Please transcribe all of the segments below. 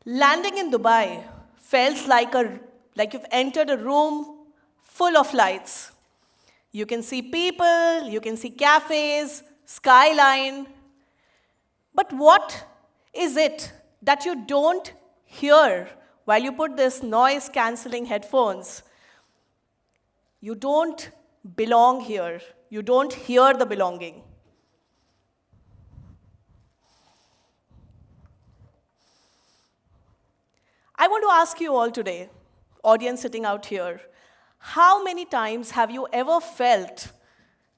Landing in Dubai felt like you've entered a room full of lights. You can see people, you can see cafes, skyline. But what is it that you don't hear while you put this noise cancelling headphones? You don't belong here. You don't hear the belonging. I want to ask you all today, audience sitting out here, how many times have you ever felt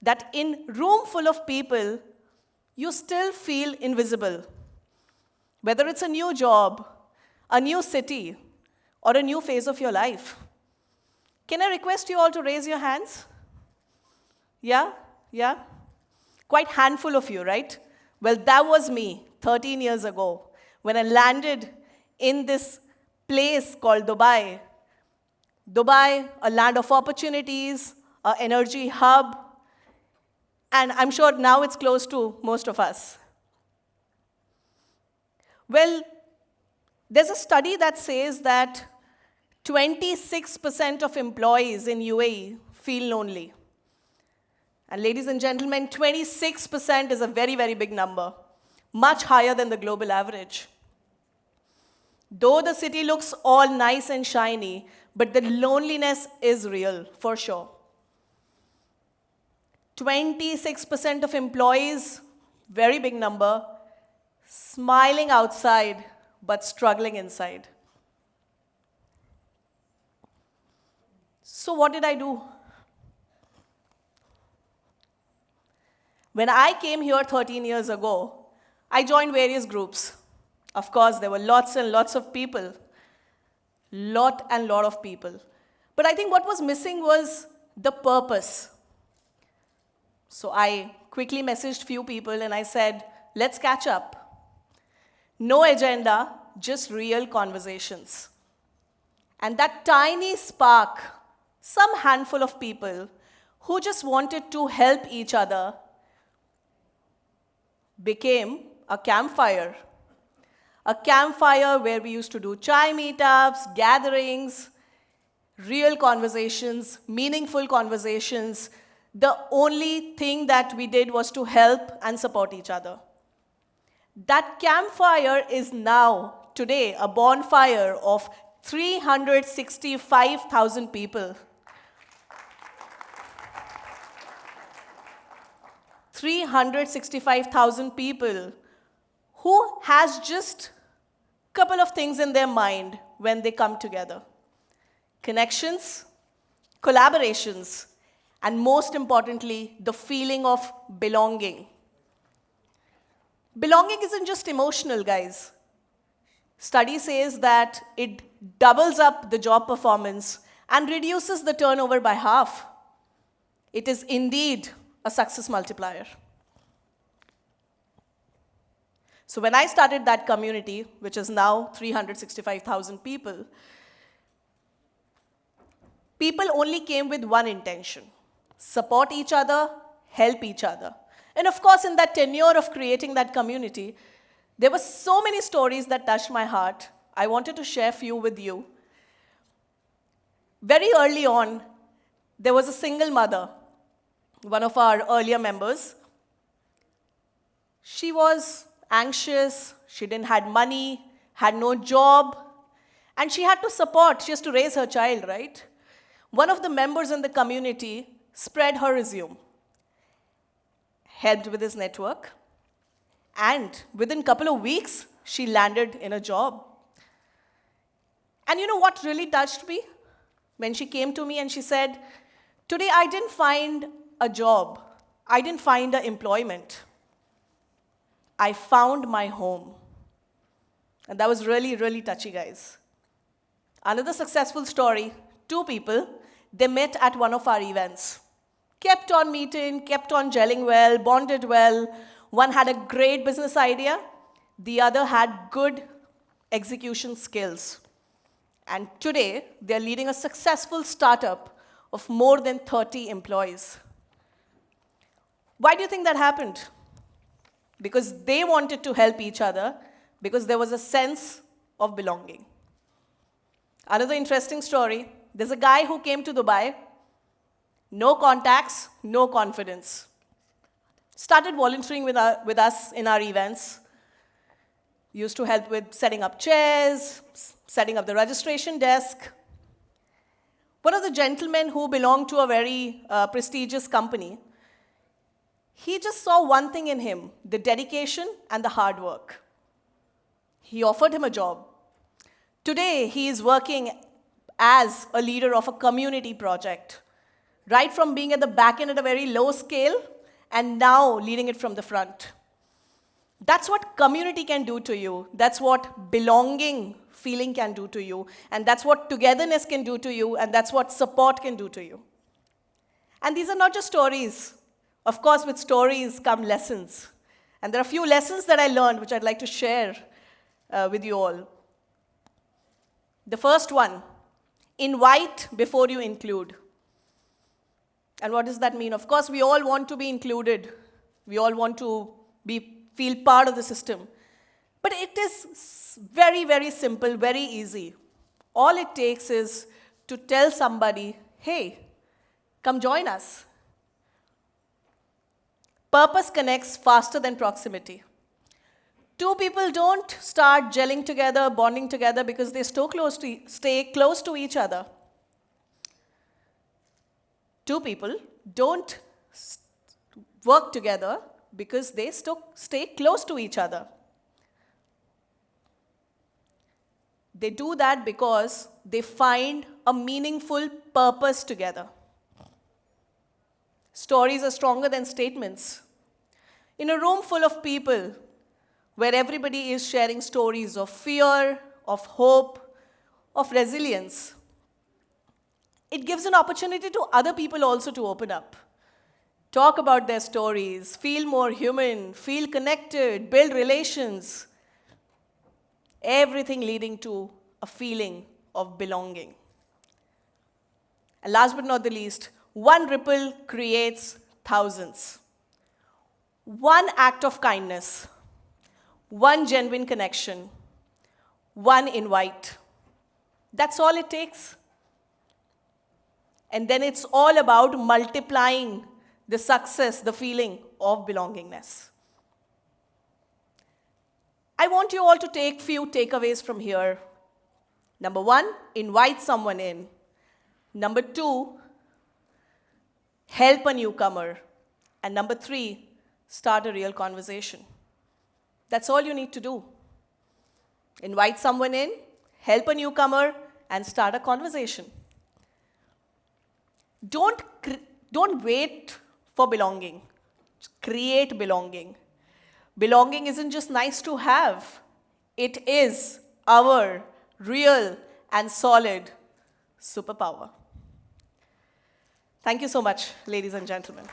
that in room full of people, you still feel invisible? Whether it's a new job, a new city, or a new phase of your life. Can I request you all to raise your hands? Yeah? Yeah? Quite handful of you, right? Well, that was me 13 years ago when I landed in this place called Dubai. Dubai, a land of opportunities, an energy hub, and I'm sure now it's close to most of us. Well, there's a study that says that 26% of employees in UAE feel lonely. And ladies and gentlemen, 26% is a very, very big number, much higher than the global average. Though the city looks all nice and shiny, but the loneliness is real, for sure. 26% of employees, very big number, smiling outside, but struggling inside. So what did I do? When I came here 13 years ago, I joined various groups. Of course, there were lots and lots of people. Lot of people. But I think what was missing was the purpose. So I quickly messaged few people and I said, let's catch up. No agenda, just real conversations. And that tiny spark, some handful of people who just wanted to help each other, became a campfire. A campfire where we used to do chai meetups, gatherings, real conversations, meaningful conversations. The only thing that we did was to help and support each other. That campfire is now, today, a bonfire of 365,000 people. 365,000 people who has just a couple of things in their mind when they come together. Connections, collaborations, and most importantly, the feeling of belonging. Belonging isn't just emotional, guys. Study says that it doubles up the job performance and reduces the turnover by half. It is indeed a success multiplier. So when I started that community, which is now 365,000 people, people only came with one intention: support each other, help each other. And of course, in that tenure of creating that community, there were so many stories that touched my heart. I wanted to share a few with you. Very early on, there was a single mother, one of our earlier members. She was anxious, she didn't have money, had no job, and she had to support, she has to raise her child, right? One of the members in the community spread her resume, helped with his network, and within a couple of weeks, she landed in a job. And you know what really touched me? When she came to me and she said, today I didn't find a job. I didn't find an employment. I found my home. And that was really, really touchy, guys. Another successful story, two people, they met at one of our events. Kept on meeting, kept on gelling well, bonded well. One had a great business idea. The other had good execution skills. And today, they're leading a successful startup of more than 30 employees. Why do you think that happened? Because they wanted to help each other, because there was a sense of belonging. Another interesting story, there's a guy who came to Dubai, no contacts, no confidence. Started volunteering with us in our events. Used to help with setting up chairs, setting up the registration desk. One of the gentlemen who belonged to a very prestigious company, he just saw one thing in him, the dedication and the hard work. He offered him a job. Today, he is working as a leader of a community project, right from being at the back end at a very low scale, and now leading it from the front. That's what community can do to you. That's what belonging feeling can do to you. And that's what togetherness can do to you. And that's what support can do to you. And these are not just stories. Of course, with stories come lessons. And there are a few lessons that I learned, which I'd like to share with you all. The first one, invite before you include. And what does that mean? Of course, we all want to be included. We all want to feel part of the system. But it is very, very simple, very easy. All it takes is to tell somebody, hey, come join us. Purpose connects faster than proximity. Two people don't start gelling together, bonding together because they stay close to each other. Two people don't work together because they stay close to each other. They do that because they find a meaningful purpose together. Stories are stronger than statements. In a room full of people, where everybody is sharing stories of fear, of hope, of resilience, it gives an opportunity to other people also to open up. Talk about their stories, feel more human, feel connected, build relations. Everything leading to a feeling of belonging. And last but not the least, one ripple creates thousands. One act of kindness, one genuine connection, one invite. That's all it takes. And then it's all about multiplying the success, the feeling of belongingness. I want you all to take few takeaways from here. Number one, invite someone in. Number two, help a newcomer. And number three, start a real conversation. That's all you need to do. Invite someone in, help a newcomer, and start a conversation. Don't wait for belonging. Create belonging. Belonging isn't just nice to have. It is our real and solid superpower. Thank you so much, ladies and gentlemen.